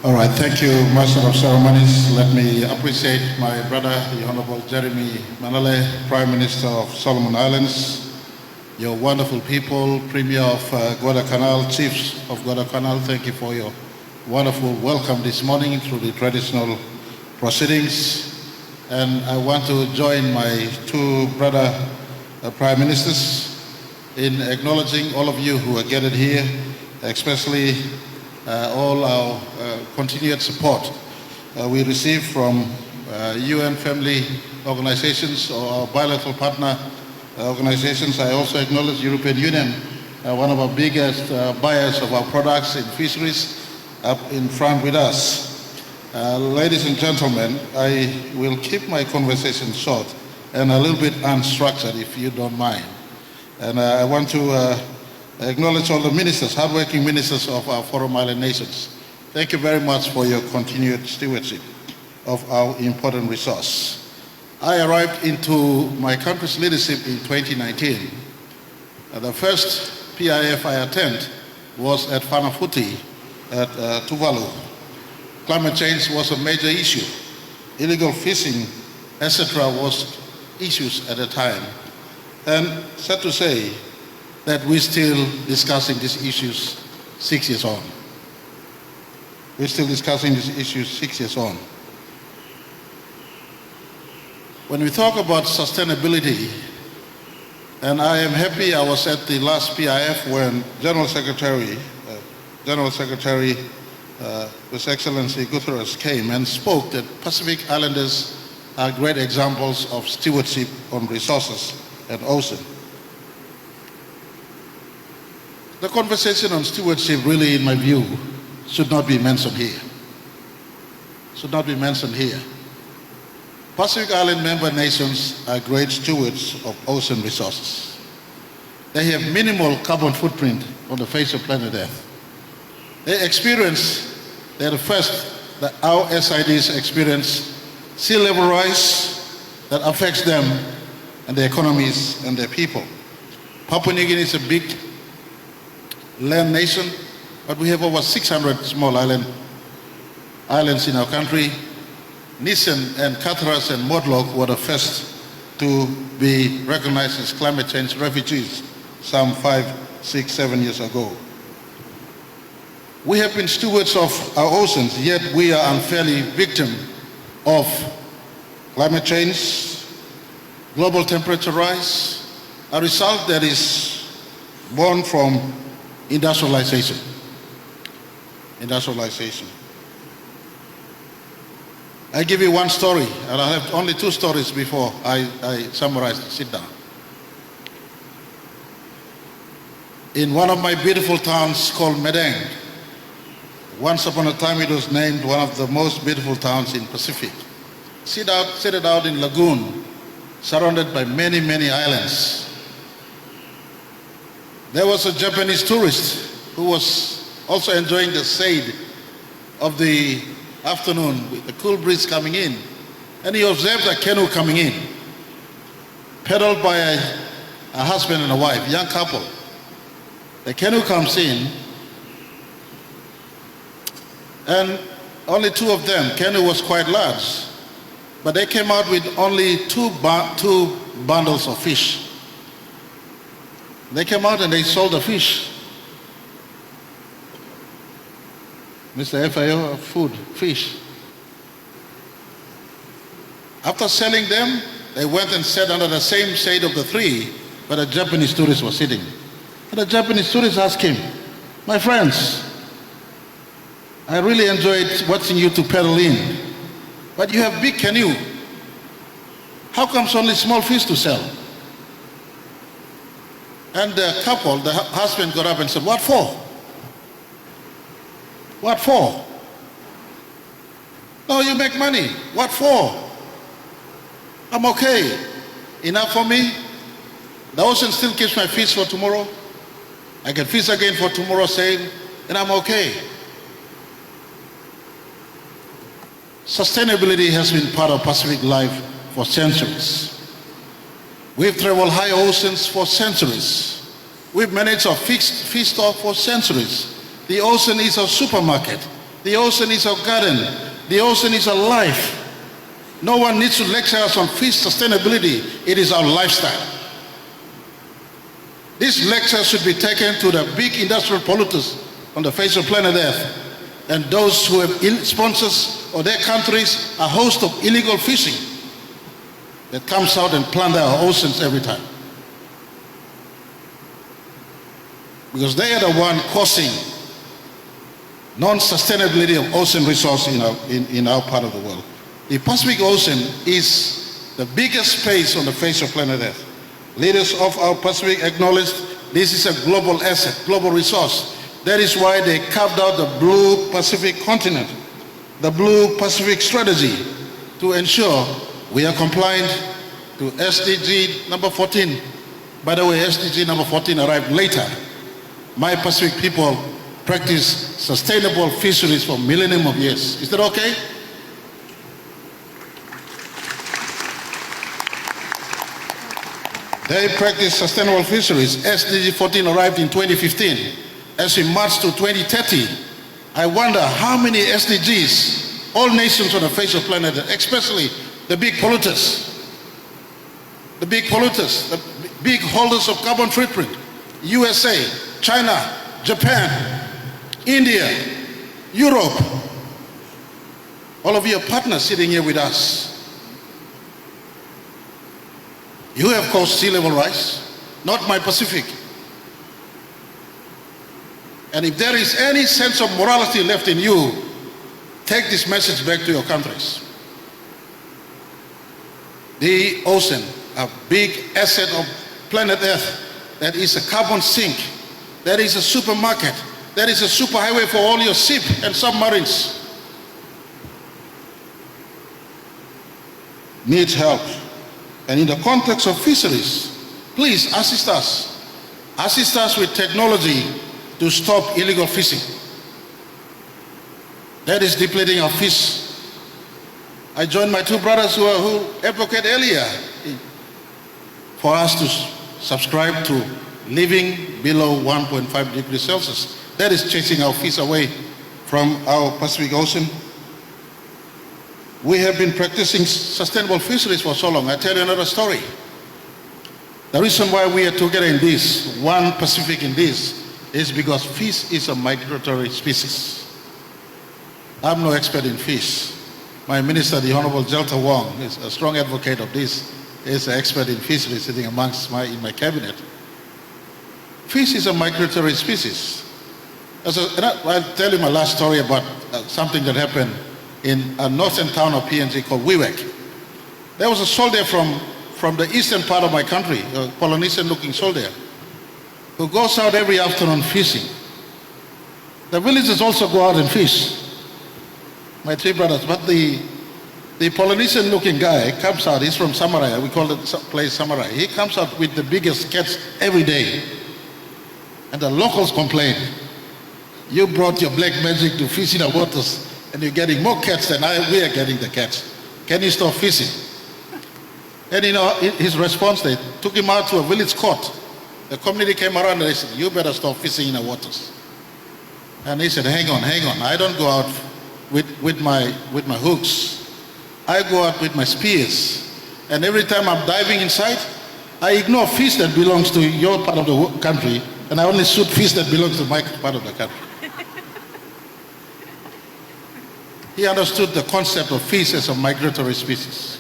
All right, thank you, Master of Ceremonies. Let me appreciate my brother, the Honorable Jeremy Manale, Prime Minister of Solomon Islands, your wonderful people, Premier of Guadalcanal, Chiefs of Guadalcanal. Thank you for your wonderful welcome this morning through the traditional proceedings. And I want to join my two brother Prime Ministers in acknowledging all of you who are gathered here, especially all our continued support we receive from UN family organizations or our bilateral partner organizations. I also acknowledge European Union, one of our biggest buyers of our products in fisheries, up in front with us. Ladies and gentlemen, I will keep my conversation short and a little bit unstructured, if you don't mind. And I want to acknowledge all the ministers, hardworking ministers of our Forum Island nations. Thank you very much for your continued stewardship of our important resource. I arrived into my country's leadership in 2019. The first PIF I attended was at Whanafuti at Tuvalu. Climate change was a major issue. Illegal fishing, etc. was issues at the time. And sad to say that we're still discussing these issues 6 years on. We're still discussing these issues 6 years on. When we talk about sustainability, and I am happy I was at the last PIF when General Secretary His Excellency Guterres came and spoke that Pacific Islanders are great examples of stewardship on resources and ocean. The conversation on stewardship really, in my view, should not be mentioned here. Should not be mentioned here. Pacific Island member nations are great stewards of ocean resources. They have minimal carbon footprint on the face of planet Earth. They experience, they're the first that our SIDs experience sea level rise that affects them and their economies and their people. Papua New Guinea is a big land nation, but we have over 600 small islands in our country. Nissen and Catharas and Modlog were the first to be recognized as climate change refugees some 5, 6, 7 years ago. We have been stewards of our oceans, yet we are unfairly victim of climate change, global temperature rise, a result that is born from industrialization. I give you one story, and I have only two stories before I summarize. Sit down. In one of my beautiful towns called Medang, once upon a time it was named one of the most beautiful towns in Pacific. Sit it out in lagoon, surrounded by many, many islands. There was a Japanese tourist who was also enjoying the shade of the afternoon with the cool breeze coming in. And he observed a canoe coming in, paddled by a husband and a wife, young couple. The canoe comes in, and only two of them. Canoe was quite large, but they came out with only two bundles of fish. They came out and they sold the fish. Mr. FAO, fish. After selling them, they went and sat under the same shade of the tree where the Japanese tourist was sitting. And the Japanese tourist asked him, "My friends, I really enjoyed watching you to paddle in, but you have big canoe. How comes only small fish to sell?" And the couple, the husband got up and said, "What for? What for? No, you make money. What for? I'm okay. Enough for me. The ocean still keeps my fish for tomorrow. I can fish again for tomorrow's sale, and I'm okay." Sustainability has been part of Pacific life for centuries. We've traveled high oceans for centuries. We've managed a fixed fish stock for centuries. The ocean is a supermarket The ocean is our garden. The ocean is our life. No one needs to lecture us on fish sustainability. It is our lifestyle. This lecture should be taken to the big industrial polluters on the face of planet Earth and those who have sponsors or their countries a host of illegal fishing that comes out and plunder our oceans every time. Because they are the one causing non-sustainability of ocean resource in our part of the world. The Pacific Ocean is the biggest space on the face of planet Earth. Leaders of our Pacific acknowledge this is a global asset, global resource. That is why they carved out the Blue Pacific continent, the Blue Pacific strategy, to ensure we are compliant to SDG number 14. By the way, SDG number 14 arrived later. My Pacific people practice sustainable fisheries for millennium of years. Is that okay? They practice sustainable fisheries. SDG 14 arrived in 2015. As we march to 2030, I wonder how many SDGs all nations on the face of the planet, especially the big polluters, the big holders of carbon footprint, USA, China, Japan, India, Europe, all of you are partners sitting here with us. You have caused sea level rise, not my Pacific. And if there is any sense of morality left in you, take this message back to your countries. The ocean, a big asset of planet Earth, that is a carbon sink, that is a supermarket, that is a superhighway for all your ship and submarines, needs help. And in the context of fisheries, please assist us. Assist us with technology to stop illegal fishing. That is depleting our fish. I joined my two brothers who advocate earlier for us to subscribe to living below 1.5 degrees Celsius. That is chasing our fish away from our Pacific Ocean. We have been practicing sustainable fisheries for so long. I tell you another story. The reason why we are together in this, one Pacific in this, is because fish is a migratory species. I'm no expert in fish. My minister, the Honorable Jelta Wong, is a strong advocate of this. He's an expert in fisheries sitting amongst in my cabinet. Fish is a migratory species. I'll tell you my last story about something that happened in a northern town of PNG called Wewak. There was a soldier from the eastern part of my country, a Polynesian-looking soldier, who goes out every afternoon fishing. The villagers also go out and fish, my three brothers, but the Polynesian-looking guy comes out, he's from Samarai, we call the place Samarai. He comes out with the biggest catch every day. And the locals complain, you brought your black magic to fish in the waters, and you're getting more cats than we are getting the cats. Can you stop fishing? And his response, they took him out to a village court. The community came around and they said, you better stop fishing in the waters. And he said, hang on, I don't go out with my hooks. I go out with my spears. And every time I'm diving inside, I ignore fish that belongs to your part of the country, and I only shoot fish that belongs to my part of the country. He understood the concept of fish as a migratory species.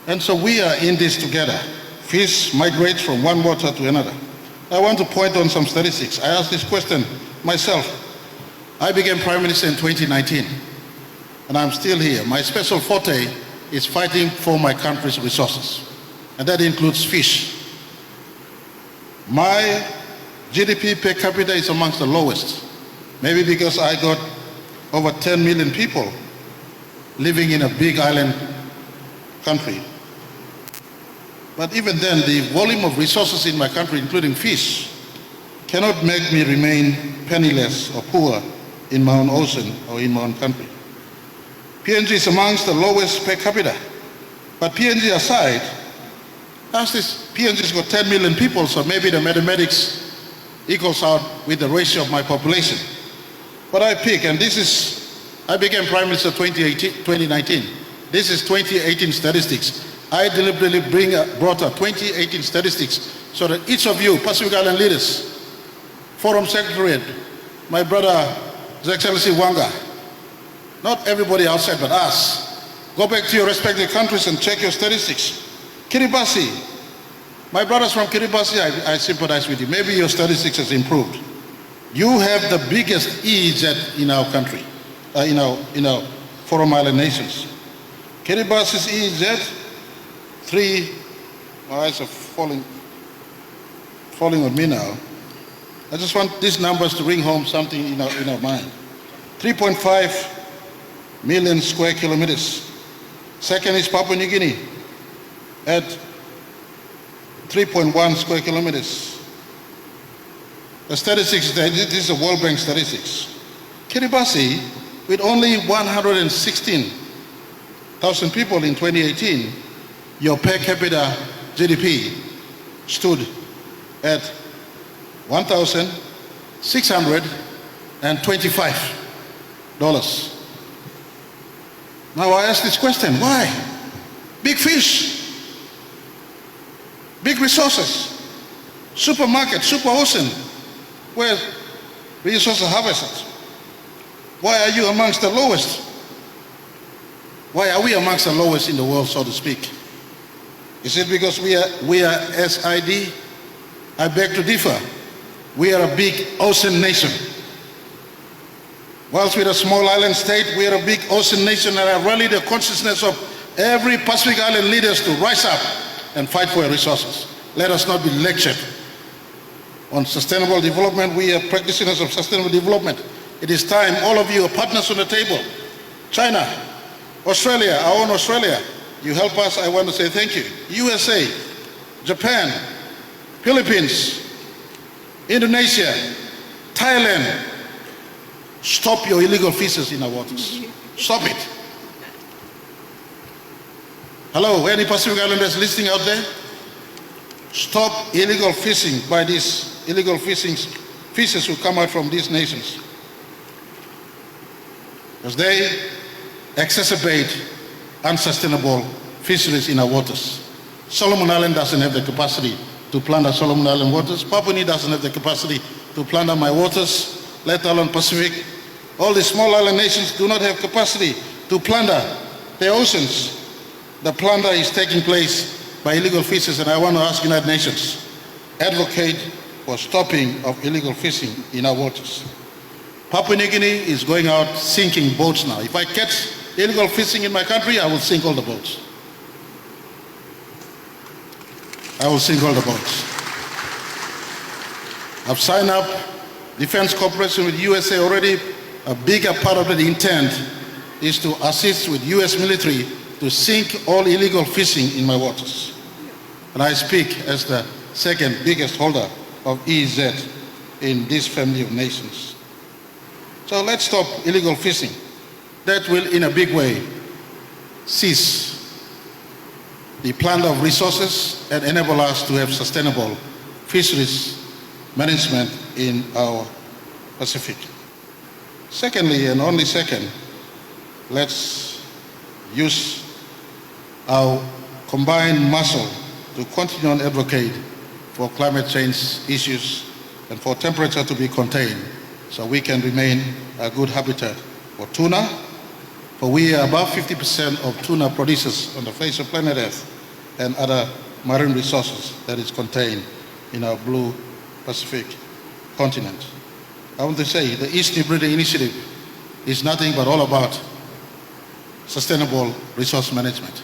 And so we are in this together. Fish migrate from one water to another. I want to point on some statistics. I asked this question myself. I became Prime Minister in 2019, and I'm still here. My special forte is fighting for my country's resources, and that includes fish. My GDP per capita is amongst the lowest, maybe because I got over 10 million people living in a big island country. But even then, the volume of resources in my country, including fish, cannot make me remain penniless or poor in my own ocean or in my own country. PNG is amongst the lowest per capita. But PNG aside, PNG's got 10 million people, so maybe the mathematics equals out with the ratio of my population. But I pick, and I became Prime Minister 2019. This is 2018 statistics. I deliberately brought up 2018 statistics so that each of you, Pacific Island leaders, Forum Secretariat, my brother, His Excellency Wanga, not everybody outside but us, go back to your respective countries and check your statistics. Kiribati, my brothers from Kiribati, I sympathize with you. Maybe your statistics has improved. You have the biggest EEZ in our country, in our Forum Island nations. Kiribati's EEZ, my eyes are falling on me now. I just want these numbers to ring home something in our mind. 3.5 million square kilometers. Second is Papua New Guinea at 3.1 square kilometers. The statistics, this is a World Bank statistics. Kiribati, with only 116,000 people in 2018, your per capita GDP stood at $1,625. Now I ask this question, why? Big fish, big resources, supermarket, super ocean, where resources are harvested. Why are you amongst the lowest? Why are we amongst the lowest in the world, so to speak? Is it because we are SID? I beg to differ. We are a big ocean nation. Whilst we're a small island state, we are a big ocean nation, and I rally the consciousness of every Pacific Island leaders to rise up and fight for our resources. Let us not be lectured on sustainable development. We are practitioners of sustainable development. It is time, all of you are partners on the table. China, Australia, our own Australia, you help us, I want to say thank you. USA, Japan, Philippines, Indonesia, Thailand, stop your illegal fisheries in our waters. Stop it. Hello, any Pacific Islanders listening out there? Stop illegal fishing by these illegal fishers who come out from these nations. Because they exacerbate unsustainable fisheries in our waters. Solomon Island doesn't have the capacity to plunder Solomon Island waters. Papua New Guinea doesn't have the capacity to plunder my waters, let alone Pacific. All the small island nations do not have capacity to plunder their oceans. The plunder is taking place by illegal fishers, and I want to ask United Nations, advocate for stopping of illegal fishing in our waters. Papua New Guinea is going out sinking boats now. If I catch illegal fishing in my country, I will sink all the boats. I will sink all the boats. I've signed up defense cooperation with USA already. A bigger part of the intent is to assist with US military to sink all illegal fishing in my waters. And I speak as the second biggest holder of EEZ in this family of nations. So let's stop illegal fishing. That will, in a big way, cease the plunder of resources and enable us to have sustainable fisheries management in our Pacific. Secondly, and only second, let's use our combined muscle to continue and advocate for climate change issues and for temperature to be contained so we can remain a good habitat for tuna, for we are above 50% of tuna producers on the face of planet Earth and other marine resources that is contained in our blue Pacific continent. I want to say the East New Britain Initiative is nothing but all about sustainable resource management.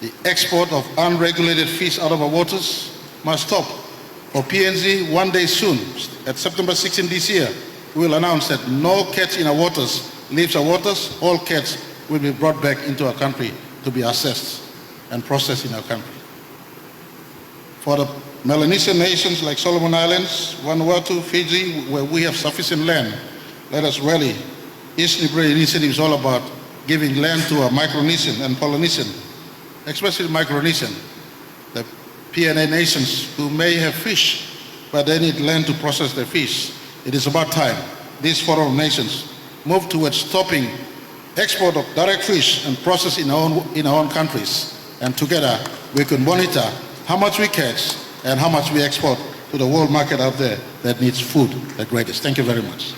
The export of unregulated fish out of our waters must stop. For PNG, one day soon, at September 16 this year, we will announce that no catch in our waters leaves our waters. All catch will be brought back into our country to be assessed and processed in our country. For the Melanesian nations like Solomon Islands, Vanuatu, Fiji, where we have sufficient land, let us rally. East New Britain Initiative is all about giving land to our Micronesian and Polynesian, especially Micronesian, the PNA nations who may have fish, but they need land to process their fish. It is about time these foreign nations move towards stopping export of direct fish and process in our own countries. And together we can monitor how much we catch and how much we export to the world market out there that needs food the greatest. Thank you very much.